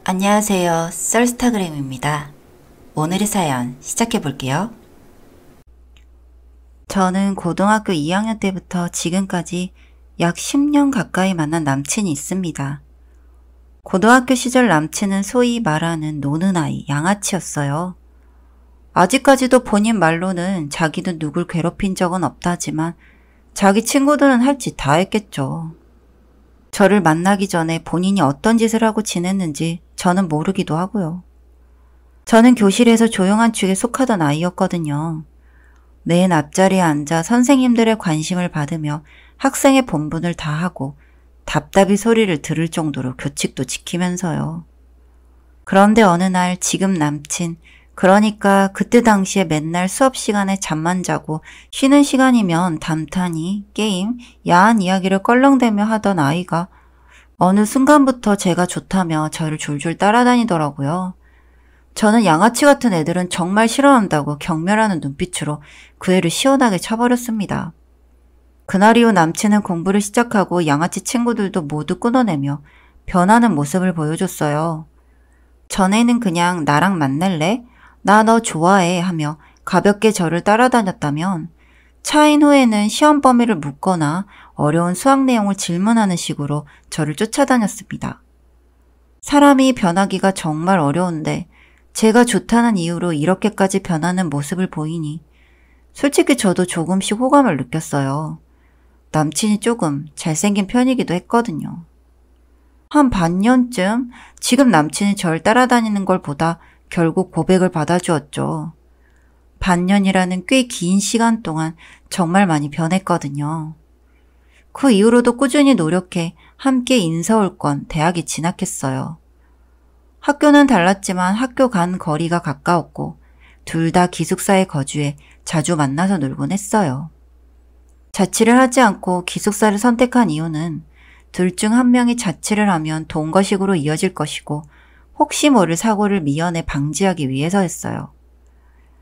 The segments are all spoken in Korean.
안녕하세요. 썰스타그램입니다. 오늘의 사연 시작해 볼게요. 저는 고등학교 2학년 때부터 지금까지 약 10년 가까이 만난 남친이 있습니다. 고등학교 시절 남친은 소위 말하는 노는 아이, 양아치였어요. 아직까지도 본인 말로는 자기도 누굴 괴롭힌 적은 없다지만 자기 친구들은 할 짓 다 했겠죠. 저를 만나기 전에 본인이 어떤 짓을 하고 지냈는지 저는 모르기도 하고요. 저는 교실에서 조용한 축에 속하던 아이였거든요. 맨 앞자리에 앉아 선생님들의 관심을 받으며 학생의 본분을 다하고 답답히 소리를 들을 정도로 교칙도 지키면서요. 그런데 어느 날 지금 남친, 그러니까 그때 당시에 맨날 수업 시간에 잠만 자고 쉬는 시간이면 담탄이, 게임, 야한 이야기를 껄렁대며 하던 아이가 어느 순간부터 제가 좋다며 저를 줄줄 따라다니더라고요. 저는 양아치 같은 애들은 정말 싫어한다고 경멸하는 눈빛으로 그 애를 시원하게 쳐버렸습니다. 그날 이후 남친은 공부를 시작하고 양아치 친구들도 모두 끊어내며 변하는 모습을 보여줬어요. 전에는 그냥 나랑 만날래? 나 너 좋아해 하며 가볍게 저를 따라다녔다면 차인 후에는 시험 범위를 묻거나 어려운 수학 내용을 질문하는 식으로 저를 쫓아다녔습니다. 사람이 변하기가 정말 어려운데 제가 좋다는 이유로 이렇게까지 변하는 모습을 보이니 솔직히 저도 조금씩 호감을 느꼈어요. 남친이 조금 잘생긴 편이기도 했거든요. 한 반년쯤 지금 남친이 절 따라다니는 걸 보다 결국 고백을 받아주었죠. 반년이라는 꽤 긴 시간 동안 정말 많이 변했거든요. 그 이후로도 꾸준히 노력해 함께 인서울권 대학에 진학했어요. 학교는 달랐지만 학교 간 거리가 가까웠고 둘 다 기숙사에 거주해 자주 만나서 놀곤 했어요. 자취를 하지 않고 기숙사를 선택한 이유는 둘 중 한 명이 자취를 하면 동거식으로 이어질 것이고 혹시 모를 사고를 미연에 방지하기 위해서였어요.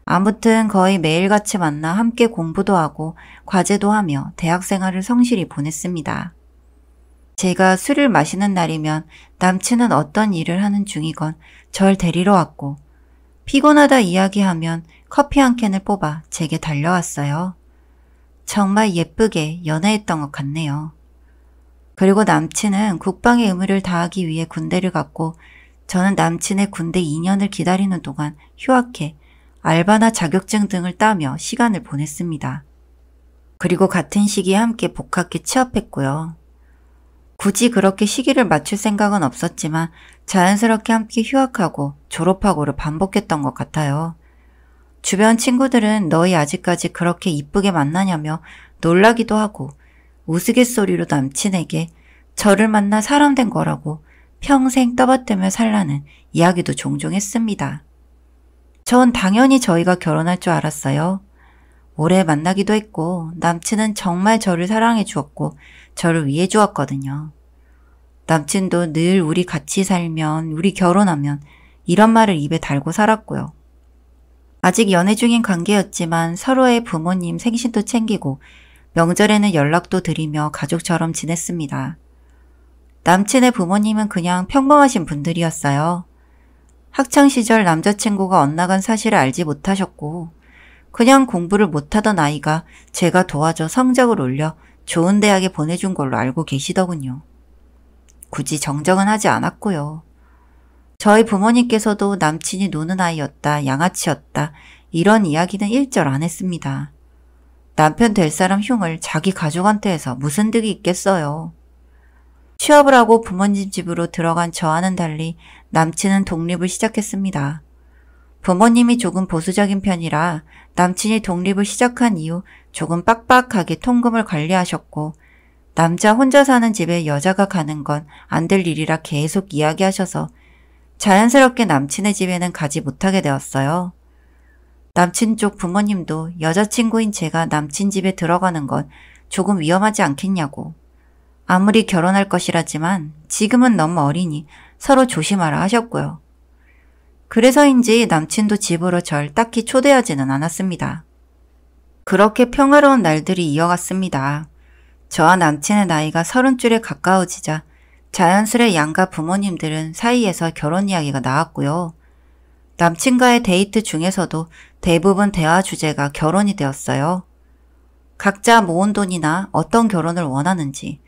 아무튼 거의 매일같이 만나 함께 공부도 하고 과제도 하며 대학 생활을 성실히 보냈습니다. 제가 술을 마시는 날이면 남친은 어떤 일을 하는 중이건 절 데리러 왔고 피곤하다 이야기하면 커피 한 캔을 뽑아 제게 달려왔어요. 정말 예쁘게 연애했던 것 같네요. 그리고 남친은 국방의 의무를 다하기 위해 군대를 갔고 저는 남친의 군대 2년을 기다리는 동안 휴학해 알바나 자격증 등을 따며 시간을 보냈습니다. 그리고 같은 시기에 함께 복학해 취업했고요. 굳이 그렇게 시기를 맞출 생각은 없었지만 자연스럽게 함께 휴학하고 졸업하고를 반복했던 것 같아요. 주변 친구들은 너희 아직까지 그렇게 이쁘게 만나냐며 놀라기도 하고 우스갯소리로 남친에게 저를 만나 사람 된 거라고 평생 떠받들며 살라는 이야기도 종종 했습니다. 전 당연히 저희가 결혼할 줄 알았어요. 오래 만나기도 했고 남친은 정말 저를 사랑해 주었고 저를 위해 주었거든요. 남친도 늘 우리 같이 살면, 우리 결혼하면 이런 말을 입에 달고 살았고요. 아직 연애 중인 관계였지만 서로의 부모님 생신도 챙기고 명절에는 연락도 드리며 가족처럼 지냈습니다. 남친의 부모님은 그냥 평범하신 분들이었어요. 학창시절 남자친구가 엇나간 사실을 알지 못하셨고 그냥 공부를 못하던 아이가 제가 도와줘 성적을 올려 좋은 대학에 보내준 걸로 알고 계시더군요. 굳이 정정은 하지 않았고요. 저희 부모님께서도 남친이 노는 아이였다, 양아치였다 이런 이야기는 일절 안 했습니다. 남편 될 사람 흉을 자기 가족한테 해서 무슨 득이 있겠어요. 취업을 하고 부모님 집으로 들어간 저와는 달리 남친은 독립을 시작했습니다. 부모님이 조금 보수적인 편이라 남친이 독립을 시작한 이후 조금 빡빡하게 통금을 관리하셨고 남자 혼자 사는 집에 여자가 가는 건 안 될 일이라 계속 이야기하셔서 자연스럽게 남친의 집에는 가지 못하게 되었어요. 남친 쪽 부모님도 여자친구인 제가 남친 집에 들어가는 건 조금 위험하지 않겠냐고. 아무리 결혼할 것이라지만 지금은 너무 어리니 서로 조심하라 하셨고요. 그래서인지 남친도 집으로 절 딱히 초대하지는 않았습니다. 그렇게 평화로운 날들이 이어갔습니다. 저와 남친의 나이가 30줄에 가까워지자 자연스레 양가 부모님들은 사이에서 결혼 이야기가 나왔고요. 남친과의 데이트 중에서도 대부분 대화 주제가 결혼이 되었어요. 각자 모은 돈이나 어떤 결혼을 원하는지,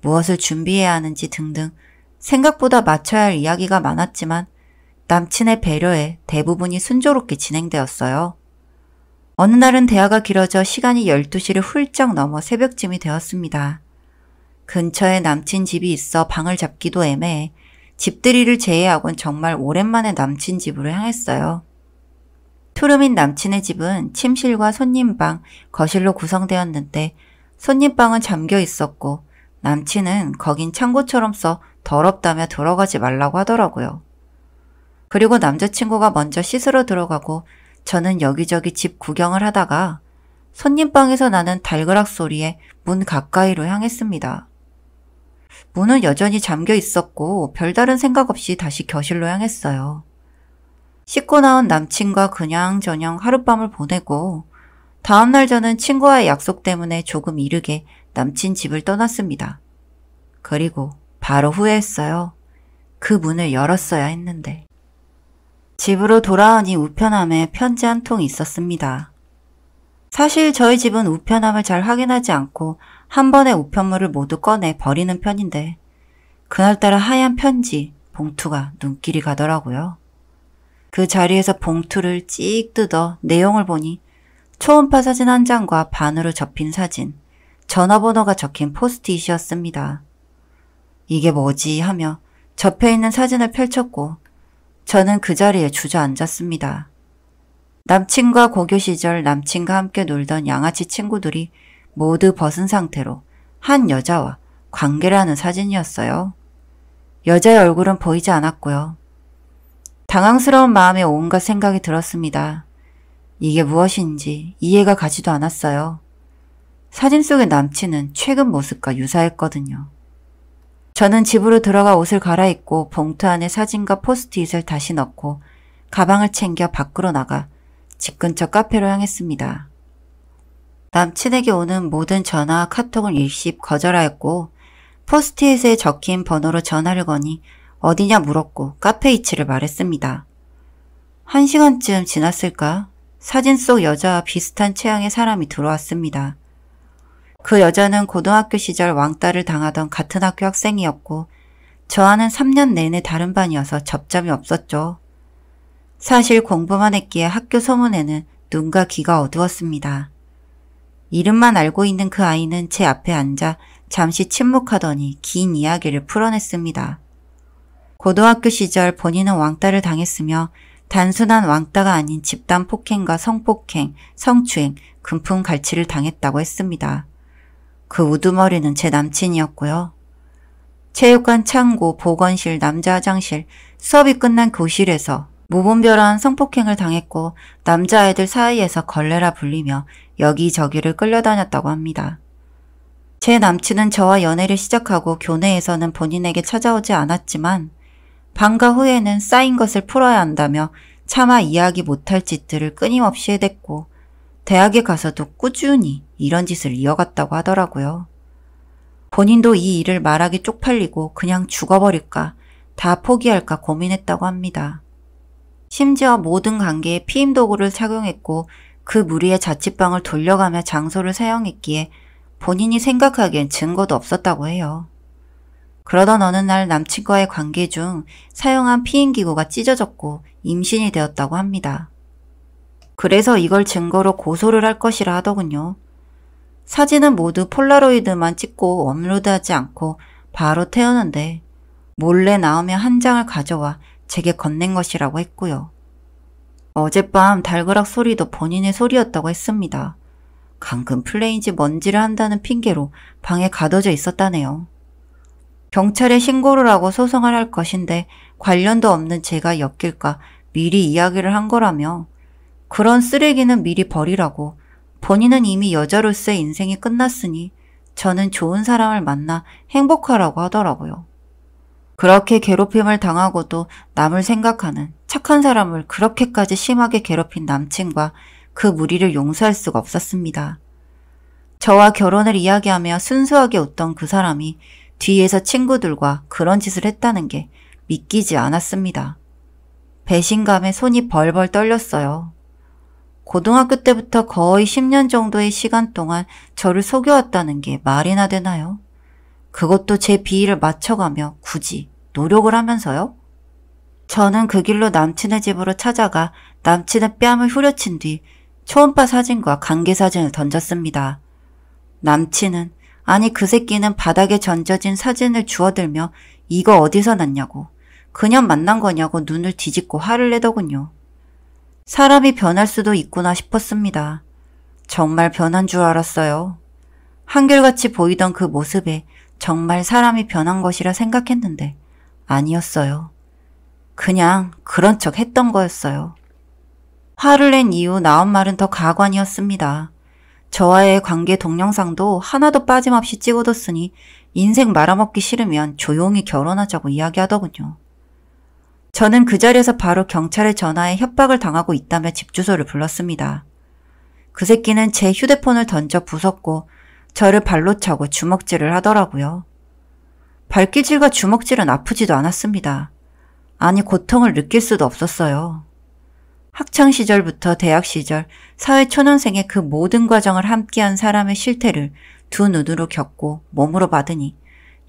무엇을 준비해야 하는지 등등 생각보다 맞춰야 할 이야기가 많았지만 남친의 배려에 대부분이 순조롭게 진행되었어요. 어느 날은 대화가 길어져 시간이 12시를 훌쩍 넘어 새벽쯤이 되었습니다. 근처에 남친 집이 있어 방을 잡기도 애매해 집들이를 제외하곤 정말 오랜만에 남친 집으로 향했어요. 투룸인 남친의 집은 침실과 손님방, 거실로 구성되었는데 손님방은 잠겨 있었고 남친은 거긴 창고처럼 써 더럽다며 들어가지 말라고 하더라고요. 그리고 남자친구가 먼저 씻으러 들어가고 저는 여기저기 집 구경을 하다가 손님방에서 나는 달그락 소리에 문 가까이로 향했습니다. 문은 여전히 잠겨 있었고 별다른 생각 없이 다시 거실로 향했어요. 씻고 나온 남친과 그냥저냥 하룻밤을 보내고 다음날 저는 친구와의 약속 때문에 조금 이르게 남친 집을 떠났습니다. 그리고 바로 후회했어요. 그 문을 열었어야 했는데. 집으로 돌아오니 우편함에 편지 한 통이 있었습니다. 사실 저희 집은 우편함을 잘 확인하지 않고 한 번에 우편물을 모두 꺼내 버리는 편인데 그날따라 하얀 편지, 봉투가 눈길이 가더라고요. 그 자리에서 봉투를 찍 뜯어 내용을 보니 초음파 사진 한 장과 반으로 접힌 사진, 전화번호가 적힌 포스트잇이었습니다. 이게 뭐지 하며 접혀있는 사진을 펼쳤고 저는 그 자리에 주저앉았습니다. 남친과 고교 시절 남친과 함께 놀던 양아치 친구들이 모두 벗은 상태로 한 여자와 관계를 하는 사진이었어요. 여자의 얼굴은 보이지 않았고요. 당황스러운 마음에 온갖 생각이 들었습니다. 이게 무엇인지 이해가 가지도 않았어요. 사진 속의 남친은 최근 모습과 유사했거든요. 저는 집으로 들어가 옷을 갈아입고 봉투 안에 사진과 포스트잇을 다시 넣고 가방을 챙겨 밖으로 나가 집 근처 카페로 향했습니다. 남친에게 오는 모든 전화와 카톡을 일십 거절하였고 포스트잇에 적힌 번호로 전화를 거니 어디냐 물었고 카페 위치를 말했습니다. 1시간쯤 지났을까? 사진 속 여자와 비슷한 체형의 사람이 들어왔습니다. 그 여자는 고등학교 시절 왕따를 당하던 같은 학교 학생이었고 저와는 3년 내내 다른 반이어서 접점이 없었죠. 사실 공부만 했기에 학교 소문에는 눈과 귀가 어두웠습니다. 이름만 알고 있는 그 아이는 제 앞에 앉아 잠시 침묵하더니 긴 이야기를 풀어냈습니다. 고등학교 시절 본인은 왕따를 당했으며 단순한 왕따가 아닌 집단 폭행과 성폭행, 성추행, 금품 갈취를 당했다고 했습니다. 그 우두머리는 제 남친이었고요. 체육관 창고, 보건실, 남자 화장실, 수업이 끝난 교실에서 무분별한 성폭행을 당했고 남자아이들 사이에서 걸레라 불리며 여기저기를 끌려다녔다고 합니다. 제 남친은 저와 연애를 시작하고 교내에서는 본인에게 찾아오지 않았지만 방과 후에는 쌓인 것을 풀어야 한다며 차마 이해하기 못할 짓들을 끊임없이 해댔고 대학에 가서도 꾸준히 이런 짓을 이어갔다고 하더라고요. 본인도 이 일을 말하기 쪽팔리고 그냥 죽어버릴까 다 포기할까 고민했다고 합니다. 심지어 모든 관계에 피임 도구를 착용했고 그 무리의 자취방을 돌려가며 장소를 사용했기에 본인이 생각하기엔 증거도 없었다고 해요. 그러던 어느 날 남친과의 관계 중 사용한 피임기구가 찢어졌고 임신이 되었다고 합니다. 그래서 이걸 증거로 고소를 할 것이라 하더군요. 사진은 모두 폴라로이드만 찍고 업로드하지 않고 바로 태우는데 몰래 나오며 한 장을 가져와 제게 건넨 것이라고 했고요. 어젯밤 달그락 소리도 본인의 소리였다고 했습니다. 강금 플레이인지 뭔지를 한다는 핑계로 방에 가둬져 있었다네요. 경찰에 신고를 하고 소송을 할 것인데 관련도 없는 제가 엮일까 미리 이야기를 한 거라며 그런 쓰레기는 미리 버리라고 본인은 이미 여자로서의 인생이 끝났으니 저는 좋은 사람을 만나 행복하라고 하더라고요. 그렇게 괴롭힘을 당하고도 남을 생각하는 착한 사람을 그렇게까지 심하게 괴롭힌 남친과 그 무리를 용서할 수가 없었습니다. 저와 결혼을 이야기하며 순수하게 웃던 그 사람이 뒤에서 친구들과 그런 짓을 했다는 게 믿기지 않았습니다. 배신감에 손이 벌벌 떨렸어요. 고등학교 때부터 거의 10년 정도의 시간 동안 저를 속여왔다는 게 말이나 되나요? 그것도 제 비위를 맞춰가며 굳이 노력을 하면서요? 저는 그 길로 남친의 집으로 찾아가 남친의 뺨을 후려친 뒤 초음파 사진과 관계 사진을 던졌습니다. 남친은 아니 그 새끼는 바닥에 던져진 사진을 주워들며 이거 어디서 났냐고 그냥 만난 거냐고 눈을 뒤집고 화를 내더군요. 사람이 변할 수도 있구나 싶었습니다. 정말 변한 줄 알았어요. 한결같이 보이던 그 모습에 정말 사람이 변한 것이라 생각했는데 아니었어요. 그냥 그런 척 했던 거였어요. 화를 낸 이후 나온 말은 더 가관이었습니다. 저와의 관계 동영상도 하나도 빠짐없이 찍어뒀으니 인생 말아먹기 싫으면 조용히 결혼하자고 이야기하더군요. 저는 그 자리에서 바로 경찰에 전화해 협박을 당하고 있다며 집 주소를 불렀습니다. 그 새끼는 제 휴대폰을 던져 부쉈고 저를 발로 차고 주먹질을 하더라고요. 발길질과 주먹질은 아프지도 않았습니다. 아니 고통을 느낄 수도 없었어요. 학창시절부터 대학시절, 사회초년생의 그 모든 과정을 함께한 사람의 실태를 두 눈으로 겪고 몸으로 받으니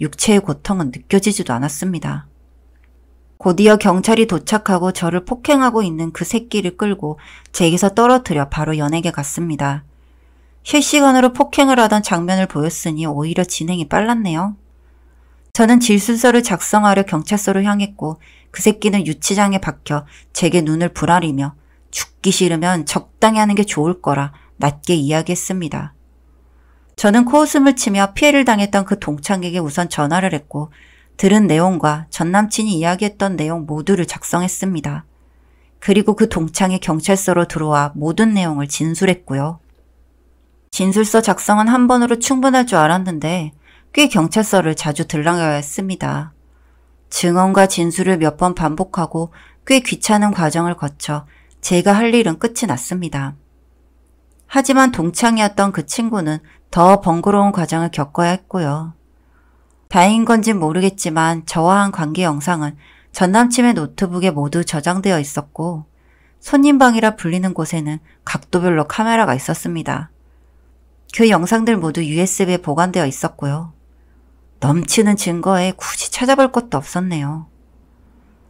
육체의 고통은 느껴지지도 않았습니다. 곧이어 경찰이 도착하고 저를 폭행하고 있는 그 새끼를 끌고 제게서 떨어뜨려 바로 연예계 갔습니다. 실시간으로 폭행을 하던 장면을 보였으니 오히려 진행이 빨랐네요. 저는 질술서를 작성하려 경찰서로 향했고 그 새끼는 유치장에 박혀 제게 눈을 부라리며 죽기 싫으면 적당히 하는 게 좋을 거라 낮게 이야기했습니다. 저는 코웃음을 치며 피해를 당했던 그 동창에게 우선 전화를 했고 들은 내용과 전남친이 이야기했던 내용 모두를 작성했습니다. 그리고 그 동창이 경찰서로 들어와 모든 내용을 진술했고요. 진술서 작성은 한 번으로 충분할 줄 알았는데 꽤 경찰서를 자주 들러가야 했습니다. 증언과 진술을 몇 번 반복하고 꽤 귀찮은 과정을 거쳐 제가 할 일은 끝이 났습니다. 하지만 동창이었던 그 친구는 더 번거로운 과정을 겪어야 했고요. 다행인 건진 모르겠지만 저와 한 관계 영상은 전남친의 노트북에 모두 저장되어 있었고 손님방이라 불리는 곳에는 각도별로 카메라가 있었습니다. 그 영상들 모두 USB에 보관되어 있었고요. 넘치는 증거에 굳이 찾아볼 것도 없었네요.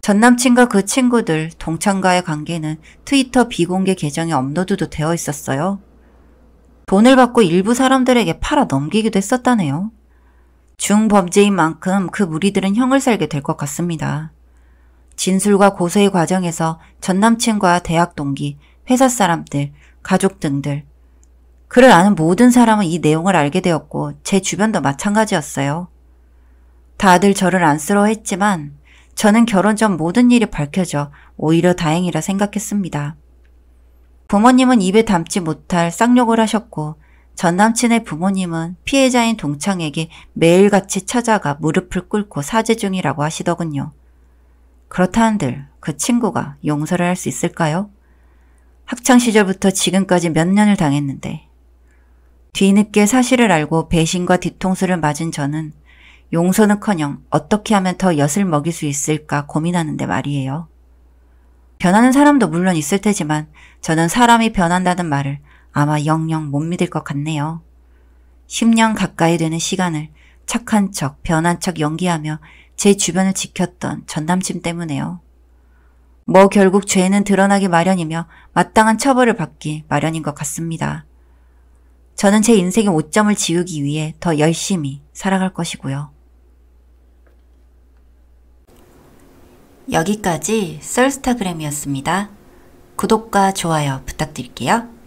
전남친과 그 친구들, 동창과의 관계는 트위터 비공개 계정에 업로드도 되어 있었어요. 돈을 받고 일부 사람들에게 팔아 넘기기도 했었다네요. 중범죄인 만큼 그 무리들은 형을 살게 될 것 같습니다. 진술과 고소의 과정에서 전남친과 대학 동기, 회사 사람들, 가족 등들 그를 아는 모든 사람은 이 내용을 알게 되었고 제 주변도 마찬가지였어요. 다들 저를 안쓰러워했지만 저는 결혼 전 모든 일이 밝혀져 오히려 다행이라 생각했습니다. 부모님은 입에 담지 못할 쌍욕을 하셨고 전남친의 부모님은 피해자인 동창에게 매일같이 찾아가 무릎을 꿇고 사죄 중이라고 하시더군요. 그렇다 한들 그 친구가 용서를 할 수 있을까요? 학창시절부터 지금까지 몇 년을 당했는데 뒤늦게 사실을 알고 배신과 뒤통수를 맞은 저는 용서는커녕 어떻게 하면 더 엿을 먹일 수 있을까 고민하는데 말이에요. 변하는 사람도 물론 있을 테지만 저는 사람이 변한다는 말을 아마 영영 못 믿을 것 같네요. 10년 가까이 되는 시간을 착한 척, 변한 척 연기하며 제 주변을 지켰던 전남친 때문에요. 뭐 결국 죄는 드러나기 마련이며 마땅한 처벌을 받기 마련인 것 같습니다. 저는 제 인생의 오점을 지우기 위해 더 열심히 살아갈 것이고요. 여기까지 썰스타그램이었습니다. 구독과 좋아요 부탁드릴게요.